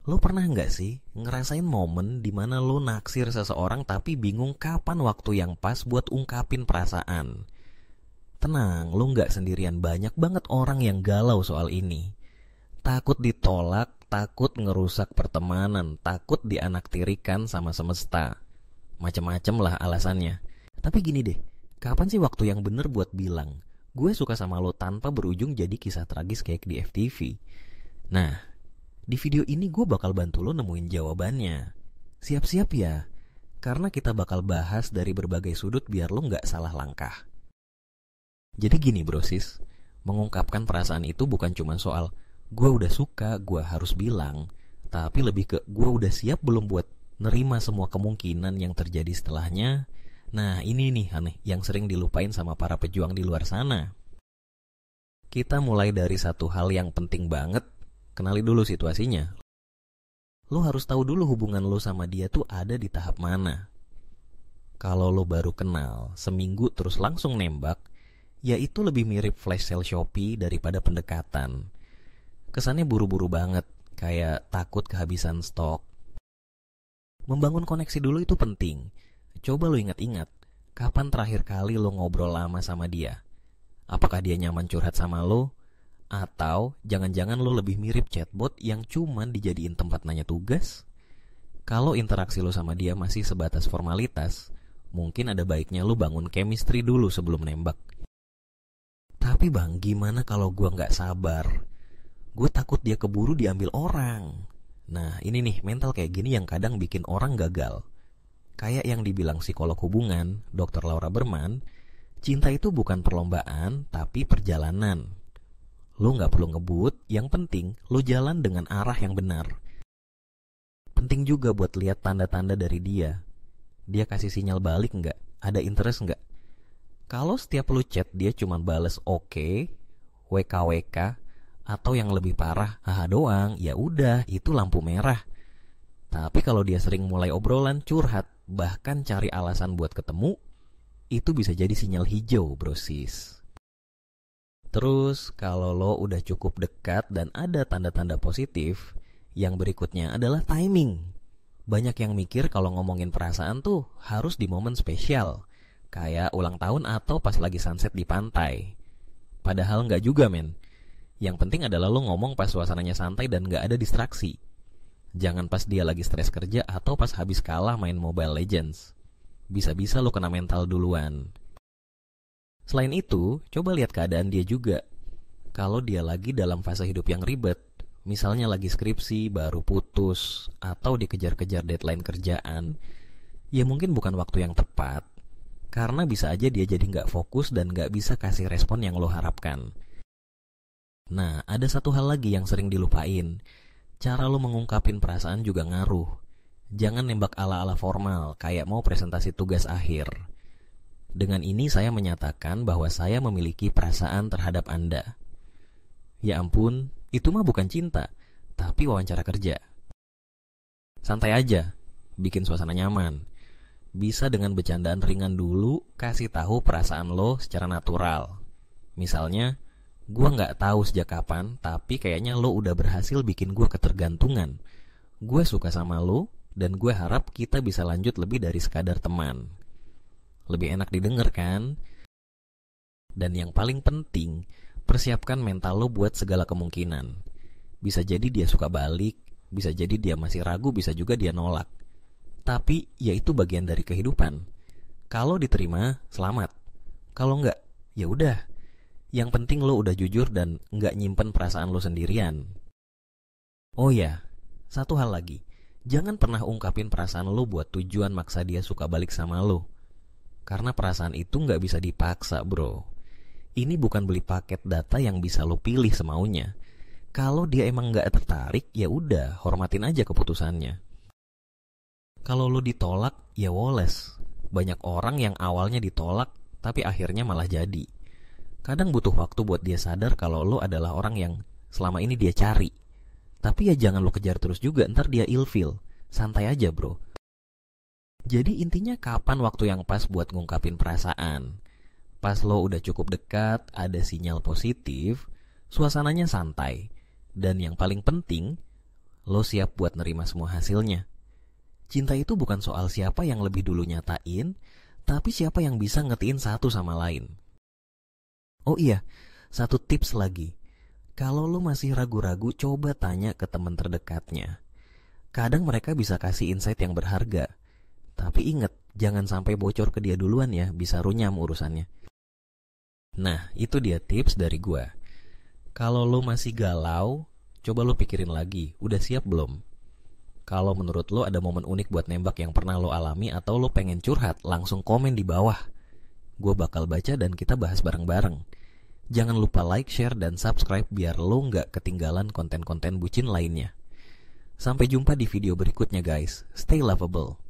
Lo pernah nggak sih ngerasain momen dimana lo naksir seseorang tapi bingung kapan waktu yang pas buat ungkapin perasaan? Tenang, lo nggak sendirian, banyak banget orang yang galau soal ini. Takut ditolak, takut ngerusak pertemanan, takut dianaktirikan sama semesta. Macem-macem lah alasannya. Tapi gini deh, kapan sih waktu yang bener buat bilang gue suka sama lo tanpa berujung jadi kisah tragis kayak di FTV? Nah, di video ini gue bakal bantu lo nemuin jawabannya. Siap-siap ya, karena kita bakal bahas dari berbagai sudut biar lo gak salah langkah. Jadi gini brosis, mengungkapkan perasaan itu bukan cuma soal gue udah suka, gue harus bilang, tapi lebih ke gue udah siap belum buat nerima semua kemungkinan yang terjadi setelahnya. Nah ini nih aneh yang sering dilupain sama para pejuang di luar sana. Kita mulai dari satu hal yang penting banget. Kenali dulu situasinya. Lo harus tahu dulu hubungan lo sama dia tuh ada di tahap mana. Kalau lo baru kenal seminggu terus langsung nembak, ya itu lebih mirip flash sale Shopee daripada pendekatan. Kesannya buru-buru banget, kayak takut kehabisan stok. Membangun koneksi dulu itu penting. Coba lo ingat-ingat, kapan terakhir kali lo ngobrol lama sama dia? Apakah dia nyaman curhat sama lo? Atau jangan-jangan lo lebih mirip chatbot yang cuman dijadiin tempat nanya tugas? Kalau interaksi lo sama dia masih sebatas formalitas, mungkin ada baiknya lo bangun chemistry dulu sebelum nembak. Tapi bang, gimana kalau gue gak sabar? Gue takut dia keburu diambil orang. Nah ini nih mental kayak gini yang kadang bikin orang gagal. Kayak yang dibilang psikolog hubungan, Dr. Laura Berman, cinta itu bukan perlombaan tapi perjalanan. Lo gak perlu ngebut, yang penting lo jalan dengan arah yang benar. Penting juga buat lihat tanda-tanda dari dia. Dia kasih sinyal balik gak? Ada interest gak? Kalau setiap lo chat dia cuma bales oke, WKWK, atau yang lebih parah, haha doang, ya udah itu lampu merah. Tapi kalau dia sering mulai obrolan, curhat, bahkan cari alasan buat ketemu, itu bisa jadi sinyal hijau brosis. Terus kalau lo udah cukup dekat dan ada tanda-tanda positif, yang berikutnya adalah timing. Banyak yang mikir kalau ngomongin perasaan tuh harus di momen spesial, kayak ulang tahun atau pas lagi sunset di pantai. Padahal nggak juga men. Yang penting adalah lo ngomong pas suasananya santai dan nggak ada distraksi. Jangan pas dia lagi stres kerja atau pas habis kalah main Mobile Legends. Bisa-bisa lo kena mental duluan. Selain itu, coba lihat keadaan dia juga. Kalau dia lagi dalam fase hidup yang ribet, misalnya lagi skripsi, baru putus, atau dikejar-kejar deadline kerjaan, ya mungkin bukan waktu yang tepat. Karena bisa aja dia jadi gak fokus dan gak bisa kasih respon yang lo harapkan. Nah, ada satu hal lagi yang sering dilupain. Cara lo mengungkapin perasaan juga ngaruh. Jangan nembak ala-ala formal, kayak mau presentasi tugas akhir. Dengan ini saya menyatakan bahwa saya memiliki perasaan terhadap Anda. Ya ampun, itu mah bukan cinta, tapi wawancara kerja. Santai aja, bikin suasana nyaman. Bisa dengan bercandaan ringan dulu, kasih tahu perasaan lo secara natural. Misalnya, gue gak tahu sejak kapan, tapi kayaknya lo udah berhasil bikin gue ketergantungan. Gue suka sama lo, dan gue harap kita bisa lanjut lebih dari sekadar teman. Lebih enak didengar kan? Dan yang paling penting, persiapkan mental lo buat segala kemungkinan. Bisa jadi dia suka balik, bisa jadi dia masih ragu, bisa juga dia nolak. Tapi ya itu bagian dari kehidupan. Kalau diterima, selamat. Kalau enggak, ya udah. Yang penting lo udah jujur dan enggak nyimpen perasaan lo sendirian. Oh ya, satu hal lagi. Jangan pernah ungkapin perasaan lo buat tujuan maksa dia suka balik sama lo. Karena perasaan itu gak bisa dipaksa bro. Ini bukan beli paket data yang bisa lo pilih semaunya. Kalau dia emang gak tertarik, ya udah hormatin aja keputusannya. Kalau lo ditolak, ya woles. Banyak orang yang awalnya ditolak, tapi akhirnya malah jadi. Kadang butuh waktu buat dia sadar kalau lo adalah orang yang selama ini dia cari. Tapi ya jangan lo kejar terus juga, ntar dia ilfeel. Santai aja bro. Jadi intinya kapan waktu yang pas buat ngungkapin perasaan? Pas lo udah cukup dekat, ada sinyal positif, suasananya santai. Dan yang paling penting, lo siap buat nerima semua hasilnya. Cinta itu bukan soal siapa yang lebih dulu nyatain, tapi siapa yang bisa ngetiin satu sama lain. Oh iya, satu tips lagi. Kalau lo masih ragu-ragu, coba tanya ke teman terdekatnya. Kadang mereka bisa kasih insight yang berharga. Tapi inget, jangan sampai bocor ke dia duluan ya, bisa runyam urusannya. Nah, itu dia tips dari gua. Kalau lo masih galau, coba lo pikirin lagi, udah siap belum? Kalau menurut lo ada momen unik buat nembak yang pernah lo alami atau lo pengen curhat, langsung komen di bawah. Gua bakal baca dan kita bahas bareng-bareng. Jangan lupa like, share, dan subscribe biar lo gak ketinggalan konten-konten bucin lainnya. Sampai jumpa di video berikutnya guys. Stay lovable.